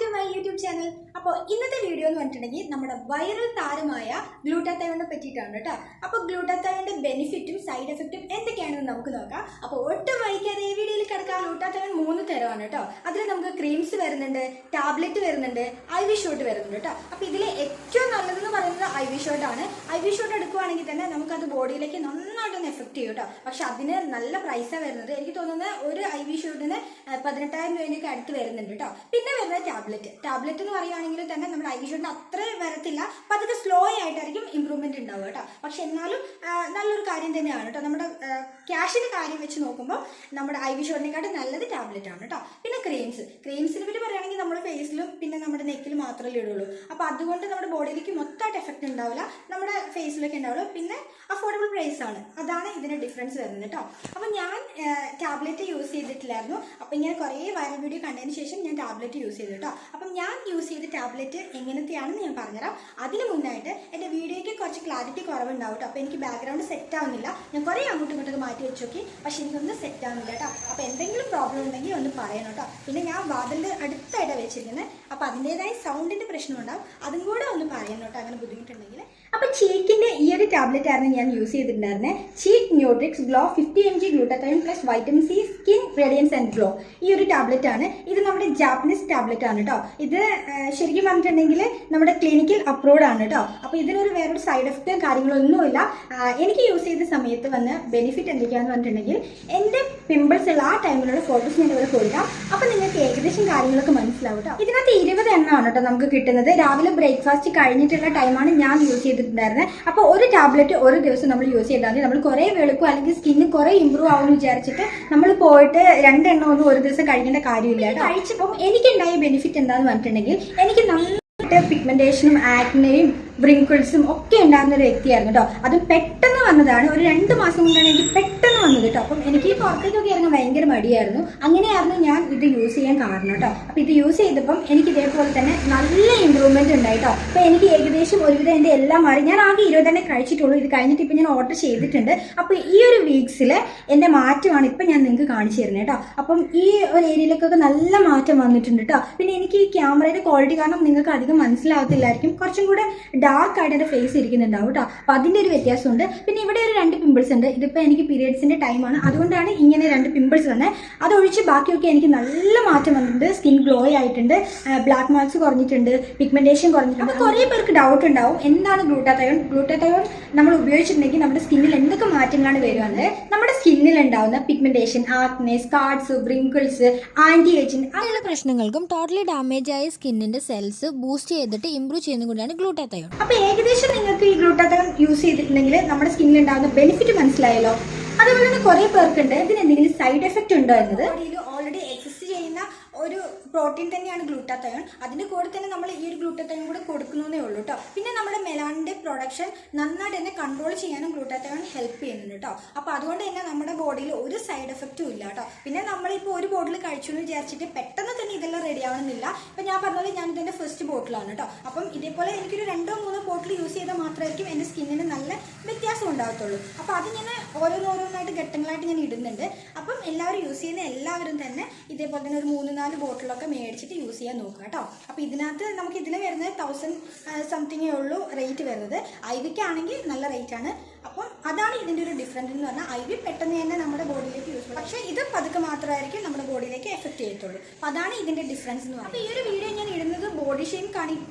To my YouTube channel. അപ്പോൾ ഇന്നത്തെ video എന്ന് പറഞ്ഞിട്ടുണ്ടെങ്കിൽ നമ്മുടെ വൈറൽ താരമായ ഗ്ലൂട്ടാത്തയോണിനെ പറ്റിയിട്ടാണ് കേട്ടോ. അപ്പോൾ ഗ്ലൂട്ടാത്തയോണിന്റെ ബെനിഫിറ്റും സൈഡ് എഫക്റ്റും എന്തൊക്കെയാണെന്ന് നമുക്ക് നോക്കാം. അപ്പോൾ ഒട്ടും വൈകാതെ ഈ വീഡിയോയിൽ കിടക്കാം. ഗ്ലൂട്ടാത്തയോൺ 3 തരമാണ് കേട്ടോ. അതിൽ നമുക്ക് ക്രീംസ് വരുന്നുണ്ട്, ടാബ്ലറ്റ് വരുന്നുണ്ട്, IV ഷോട്ട് വരുന്നുണ്ട് കേട്ടോ. അപ്പോൾ ഇതിൽ ഏറ്റവും നല്ലതെന്ന് പറയുന്നത് IV ഷോട്ടാണ്. IV ഷോട്ട് എടുക്കുവാണെങ്കിൽ തന്നെ നമുക്കത് ബോഡിയിലേക്ക് നന്നായിട്ടൊന്ന് എഫക്ട് ചെയ്യും കേട്ടോ. പക്ഷെ അതിന് നല്ല പ്രൈസാണ് വരുന്നത്. എനിക്ക് തോന്നുന്നത് ഒരു IV ഷോട്ടിന് 18,000 രൂപയൊക്കെ അടുത്ത് വരുന്നുണ്ട് കേട്ടോ. പിന്നെ വരുന്നത് ടാബ്ലറ്റ് എന്ന് പറയുകയാണെങ്കിൽ തന്നെ നമ്മുടെ IV ഷോട്ടിന് അത്ര വരത്തില്ല. അപ്പം അതൊക്കെ സ്ലോ ആയിട്ടായിരിക്കും ഇമ്പ്രൂവ്മെന്റ് ഉണ്ടാവുക കേട്ടോ. പക്ഷെ എന്നാലും നല്ലൊരു കാര്യം തന്നെയാണ് കേട്ടോ. നമ്മുടെ ക്യാഷിന്റെ കാര്യം വെച്ച് നോക്കുമ്പോൾ നമ്മുടെ IV ഷോട്ടിനെക്കാട്ടും നല്ലത് ടാബ്ലറ്റ് ആണ് കേട്ടോ. പിന്നെ ക്രീംസിനെ പറ്റി പറയുകയാണെങ്കിൽ നമ്മുടെ ഫേസിലും പിന്നെ നമ്മുടെ നെക്കിലും മാത്രമല്ലേ ഇടുള്ളൂ. അപ്പോൾ അതുകൊണ്ട് നമ്മുടെ ബോഡിയിലേക്ക് മൊത്തമായിട്ട് എഫക്റ്റ് ഉണ്ടാവില്ല, നമ്മുടെ ഫേസിലൊക്കെ ഉണ്ടാവുള്ളൂ. പിന്നെ അഫോർഡബിൾ പ്രൈസ് ആണ്, അതാണ് ഇതിന്റെ ഡിഫറൻസ് വരുന്നത് കേട്ടോ. അപ്പം ഞാൻ ടാബ്ലറ്റ് യൂസ് ചെയ്തിട്ടില്ലായിരുന്നു. അപ്പം ഇങ്ങനെ കുറേ വൈറൽ വീഡിയോ കണ്ടതിന് ശേഷം ഞാൻ ടാബ്ലറ്റ് യൂസ് ചെയ്തു കേട്ടോ. അപ്പം ഞാൻ യൂസ് ചെയ്ത ടാബ്ലറ്റ് എങ്ങനത്തെയാണെന്ന് ഞാൻ പറഞ്ഞുതരാം. അതിന് മുന്നായിട്ട് എൻ്റെ വീഡിയോയ്ക്ക് കുറച്ച് ക്ലാരിറ്റി കുറവുണ്ടാവും കേട്ടോ. അപ്പോൾ എനിക്ക് ബാക്ക്ഗ്രൗണ്ട് സെറ്റ് ആവുന്നില്ല. ഞാൻ കുറേ അങ്ങോട്ടും ഇങ്ങോട്ടൊക്കെ മാറ്റി വെച്ച് നോക്കി, പക്ഷെ എനിക്കൊന്നും സെറ്റ് ആവുന്നില്ല കേട്ടോ. അപ്പോൾ എന്തെങ്കിലും പ്രോബ്ലം ഉണ്ടെങ്കിൽ ഒന്ന് പറയണം കേട്ടോ. പിന്നെ ഞാൻ വാതിലിൻ്റെ അടുത്തായിട്ടാണ് വെച്ചിരിക്കുന്നത്. അപ്പോൾ അതിൻ്റെതായ സൗണ്ടിൻ്റെ പ്രശ്നം ഉണ്ടാവും, അതും കൂടെ ഒന്ന് പറയണം കേട്ടോ, അങ്ങനെ ബുദ്ധിമുട്ടുണ്ടെങ്കിൽ. അപ്പോൾ ചീക്കിൻ്റെ ഈ ഒരു ടാബ്ലറ്റ് ആയിരുന്നു ഞാൻ യൂസ് ചെയ്തിട്ടുണ്ടായിരുന്നത്. Cheek Nutrix Glow 50 mg glutathione plus vitamin C skin radiance and glow. ഈ ഒരു ടാബ്ലറ്റ് ആണ്. ഇത് നമ്മുടെ ജാപ്പനീസ് ടാബ്ലറ്റ് ആണ് കേട്ടോ. ഇത് ശരിക്കും പറഞ്ഞിട്ടുണ്ടെങ്കിൽ നമ്മുടെ ക്ലിനിക്കൽ അപ്രൂവ്ഡ് ആണ് കേട്ടോ. അപ്പോൾ ഇതിനൊരു വേറൊരു സൈഡ് എഫക്റ്റും കാര്യങ്ങളൊന്നുമില്ല. എനിക്ക് യൂസ് ചെയ്ത സമയത്ത് വന്ന ബെനിഫിറ്റ് എന്തൊക്കെയാണെന്ന് പറഞ്ഞിട്ടുണ്ടെങ്കിൽ എൻ്റെ പിമ്പിൾസ് ഉള്ള ആ ടൈമിലുള്ള ഫോട്ടോസ് ഞാൻ ഇവിടെ കൊടുക്കാം. അപ്പോൾ നിങ്ങൾക്ക് ഏകദേശം കാര്യങ്ങളൊക്കെ മനസ്സിലാവും കേട്ടോ. ഇതിനകത്ത് 20 എണ്ണമാണ് കേട്ടോ നമുക്ക് കിട്ടുന്നത്. രാവിലെ ബ്രേക്ക്ഫാസ്റ്റ് കഴിഞ്ഞിട്ടുള്ള ടൈമാണ് ഞാൻ യൂസ് ചെയ്തിട്ടുണ്ടായിരുന്നത്. അപ്പോൾ ഒരു ടാബ്ലറ്റ് ഒരു ദിവസം നമ്മൾ യൂസ് ചെയ്താൽ മതി. നമ്മൾ കുറേ വെളുക്കും അല്ലെങ്കിൽ സ്കിന്ന് കുറേ ഇമ്പ്രൂവ് ആവുമെന്ന് വിചാരിച്ചിട്ട് നമ്മൾ പോയിട്ട് 2 എണ്ണം ഒന്നും ഒരു ദിവസം കഴിക്കേണ്ട കാര്യമില്ല കേട്ടോ. കഴിച്ചപ്പോൾ എനിക്കുണ്ടായ ബെനിഫിറ്റ് എന്താണെന്ന് പറഞ്ഞിട്ടുണ്ടെങ്കിൽ എനിക്ക് നന്നായിട്ട് പിഗ്മെന്റേഷനും ആക്നെയും വ്രിങ്കിൾസും ഒക്കെ ഉണ്ടാകുന്ന ഒരു വ്യക്തിയായിരുന്നു കേട്ടോ. അതും പെട്ടെന്ന് വന്നതാണ്. ഒരു 2 മാസം കൊണ്ടാണ് എനിക്ക് പെട്ടെന്ന് വന്നത് കേട്ടോ. അപ്പം എനിക്ക് പുറത്തേക്കൊക്കെ ഇറങ്ങാൻ ഭയങ്കര മടിയായിരുന്നു. അങ്ങനെയായിരുന്നു ഞാൻ ഇത് യൂസ് ചെയ്യാൻ കാരണം കേട്ടോ. അപ്പോൾ ഇത് യൂസ് ചെയ്തപ്പം എനിക്ക് ഇതേപോലെ തന്നെ നല്ല ഇമ്പ്രൂവ്മെന്റ് ഉണ്ടായി കേട്ടോ. അപ്പോൾ എനിക്ക് ഏകദേശം ഒരുവിധം എൻ്റെ എല്ലാം മാറി. ഞാൻ ആകെ 20 തന്നെ കഴിച്ചിട്ടുള്ളൂ. ഇത് കഴിഞ്ഞിട്ട് ഇപ്പം ഞാൻ ഓർഡർ ചെയ്തിട്ടുണ്ട്. അപ്പോൾ ഈ ഒരു വീക്സിൽ എൻ്റെ മാറ്റമാണ് ഇപ്പം ഞാൻ നിങ്ങൾക്ക് കാണിച്ചു തരുന്നത് കേട്ടോ. അപ്പം ഈ ഒരു ഏരിയയിലേക്കൊക്കെ നല്ല മാറ്റം വന്നിട്ടുണ്ട് കേട്ടോ. പിന്നെ എനിക്ക് ഈ ക്യാമറയുടെ ക്വാളിറ്റി കാരണം നിങ്ങൾക്ക് അധികം മനസ്സിലാവത്തില്ലായിരിക്കും. കുറച്ചും കൂടെ ഡാർക്ക് ആയിട്ട് എൻ്റെ ഫേസ് ഇരിക്കുന്നുണ്ടാവും കേട്ടോ. അപ്പോൾ അതിൻ്റെ ഒരു വ്യത്യാസമുണ്ട്. പിന്നെ ഇവിടെ ഒരു 2 പിമ്പിൾസ് ഉണ്ട്. ഇതിപ്പോൾ എനിക്ക് പീരിയഡ്സിൻ്റെ ടൈമാണ്, അതുകൊണ്ടാണ് ഇങ്ങനെ 2 പിമ്പിൾസ് വന്നത്. അതൊഴിച്ച് ബാക്കിയൊക്കെ എനിക്ക് നല്ല മാറ്റം വന്നിട്ടുണ്ട്. സ്കിൻ ഗ്ലോ ആയിട്ടുണ്ട്, ബ്ലാക്ക് മാർക്സ് കുറഞ്ഞിട്ടുണ്ട്, പിഗ്മെന്റേഷൻ കുറഞ്ഞിട്ടുണ്ട്. അപ്പോൾ കുറേ പേർക്ക് ഡൗട്ട് ഉണ്ടാവും എന്താണ് ഗ്ലൂട്ടാത്തയോൺ നമ്മൾ ഉപയോഗിച്ചിട്ടുണ്ടെങ്കിൽ നമ്മുടെ സ്കിന്നിൽ എന്തൊക്കെ മാറ്റങ്ങളാണ് വരുന്നത്. നമ്മുടെ സ്കിന്നിൽ ഉണ്ടാവുന്ന pigmentation, acne, scars, wrinkles, anti ageing അങ്ങനെയുള്ള പ്രശ്നങ്ങൾക്കും ടോട്ടലി ഡാമേജ് ആയ സ്കിന്നിന്റെ സെൽസ് ബൂസ്റ്റ് ചെയ്തിട്ട് ഇംപ്രൂവ് ചെയ്യുന്നതുകൊണ്ടാണ് ഗ്ലൂട്ടാത്തയോൺ. അപ്പോൾ ഏകദേശം നിങ്ങൾക്ക് ഈ ഗ്ലൂട്ടാത്തയോൺ യൂസ് ചെയ്തിട്ടുണ്ടെങ്കിൽ നമ്മുടെ സ്കിന്നിൽ ഉണ്ടാകുന്ന ബെനിഫിറ്റ് മനസ്സിലായല്ലോ. അതുപോലെ തന്നെ കുറേ പേർക്കുണ്ട് ഇതിന് എന്തെങ്കിലും സൈഡ് എഫക്റ്റ് ഉണ്ടോ എന്നത്. ബോഡിയിൽ ഓൾറെഡി എക്സിസ്റ്റ് ചെയ്യുന്ന ഒരു പ്രോട്ടീൻ തന്നെയാണ് ഗ്ലൂട്ടാത്തയോൺ. അതിൻ്റെ കൂടെ തന്നെ നമ്മൾ ഈ ഒരു ഗ്ലൂട്ടാത്തയോൺ കൂടെ കൊടുക്കുന്നതേ ഉള്ളൂ കേട്ടോ. പിന്നെ നമ്മുടെ മെലാനിൻ്റെ പ്രൊഡക്ഷൻ നന്നായിട്ട് തന്നെ കൺട്രോൾ ചെയ്യാനും ഗ്ലൂട്ടാത്തയോൺ ഹെൽപ്പ് ചെയ്യുന്നുണ്ട് കേട്ടോ. അപ്പോൾ അതുകൊണ്ട് തന്നെ നമ്മുടെ ബോഡിയിൽ ഒരു സൈഡ് എഫക്റ്റും ഇല്ല കേട്ടോ. പിന്നെ നമ്മളിപ്പോൾ ഒരു ബോട്ടിൽ കഴിച്ചു എന്ന് വിചാരിച്ചിട്ട് പെട്ടെന്ന് തന്നെ ഇതെല്ലാം റെഡി ആവണമെന്നില്ല. ഇപ്പം ഞാൻ പറഞ്ഞാൽ ഞാൻ ഇതിൻ്റെ ഫസ്റ്റ് ബോട്ടിലാണ് കേട്ടോ. അപ്പം ഇതേപോലെ എനിക്കൊരു 2-3 ബോട്ടിൽ യൂസ് ചെയ്താൽ മാത്രമായിരിക്കും എൻ്റെ സ്കിന്നിന് നല്ല വ്യത്യാസം ഉണ്ടാകത്തുള്ളൂ. അപ്പോൾ അതിങ്ങനെ ഓരോന്നായിട്ട് ഘട്ടങ്ങളായിട്ട് ഞാൻ ഇടുന്നുണ്ട്. അപ്പം എല്ലാവരും യൂസ് ചെയ്യുന്ന എല്ലാവരും തന്നെ ഇതേപോലെ തന്നെ ഒരു 3-4 ബോട്ടിലൊക്കെ മേടിച്ചിട്ട് യൂസ് ചെയ്യാൻ നോക്കുക കേട്ടോ. അപ്പോൾ ഇതിനകത്ത് നമുക്ക് ഇതിൽ വരുന്നത് 1000 സംതിങ്ങേ ഉള്ളൂ റേറ്റ് വരുന്നത്. IV ആണെങ്കിൽ നല്ല റേറ്റ് ആണ്. അപ്പം അതാണ് ഇതിൻ്റെ ഒരു ഡിഫറൻസ് എന്ന് പറഞ്ഞാൽ IV പെട്ടെന്ന് തന്നെ നമ്മുടെ ബോഡിയിലേക്ക് യൂസ് ചെയ്യും, പക്ഷേ ഇത് പതുക്കെ മാത്രമായിരിക്കും നമ്മുടെ ബോഡിയിലേക്ക് എഫക്ട് ചെയ്യത്തുള്ളൂ. അപ്പോൾ അതാണ് ഇതിൻ്റെ ഡിഫറൻസ് എന്ന് പറയുന്നത്. അപ്പോൾ ഈ ഒരു വീഡിയോ ഞാൻ ഇടുന്നത് ബോഡി ഷെയിം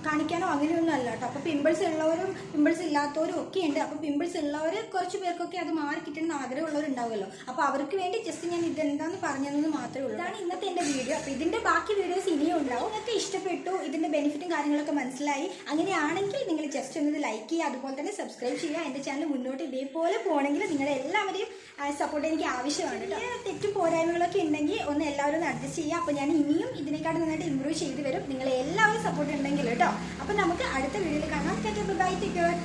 കാണിക്കാനോ അങ്ങനെയൊന്നും അല്ല കേട്ടോ. അപ്പോൾ പിമ്പിൾസ് ഉള്ളവരും പിമ്പിൾസ് ഇല്ലാത്തവരും ഒക്കെ ഉണ്ട്. അപ്പോൾ പിമ്പിൾസ് ഉള്ളവർ കുറച്ച് പേർക്കൊക്കെ അത് മാറി കിട്ടണമെന്ന് ആഗ്രഹമുള്ളവരുണ്ടാവുമല്ലോ. അപ്പോൾ അവർക്ക് വേണ്ടി ജസ്റ്റ് ഞാൻ ഇതെന്താന്ന് പറഞ്ഞതെന്ന് മാത്രമേ ഉള്ളൂ. ഇതാണ് ഇന്നത്തെ എൻ്റെ വീഡിയോ. അപ്പോൾ ഇതിൻ്റെ ബാക്കി വീഡിയോസ് ഇനിയും ഉണ്ടാവും. നിങ്ങൾക്ക് ഇഷ്ടപ്പെട്ടു, ഇതിൻ്റെ ബെനിഫിറ്റും കാര്യങ്ങളൊക്കെ മനസ്സിലായി, അങ്ങനെയാണെങ്കിൽ നിങ്ങൾ ജസ്റ്റ് ഒന്ന് ലൈക്ക് ചെയ്യുക, അതുപോലെ തന്നെ സബ്സ്ക്രൈബ് ചെയ്യുക. എൻ്റെ ചാനൽ മുന്നോട്ട് ഇതേപോലെ പോകണമെങ്കിൽ നിങ്ങളുടെ എല്ലാവരെയും സപ്പോർട്ട് എനിക്ക് ആവശ്യമാണ് കേട്ടോ. തെറ്റും പോരായ്മകളൊക്കെ ഉണ്ടെങ്കിൽ ഒന്ന് എല്ലാവരും ഒന്ന് അഡ്ജസ്റ്റ് ചെയ്യുക. അപ്പോൾ ഞാൻ ഇനിയും ഇതിനേക്കാളും നന്നായിട്ട് ഇമ്പ്രൂവ് ചെയ്ത് വരും. നിങ്ങളെ എല്ലാവരും സപ്പോർട്ട് ഉണ്ടെങ്കിൽ കേട്ടോ. അപ്പോൾ നമുക്ക് അടുത്ത വീഡിയോയിൽ കാണാം. Bye, take care.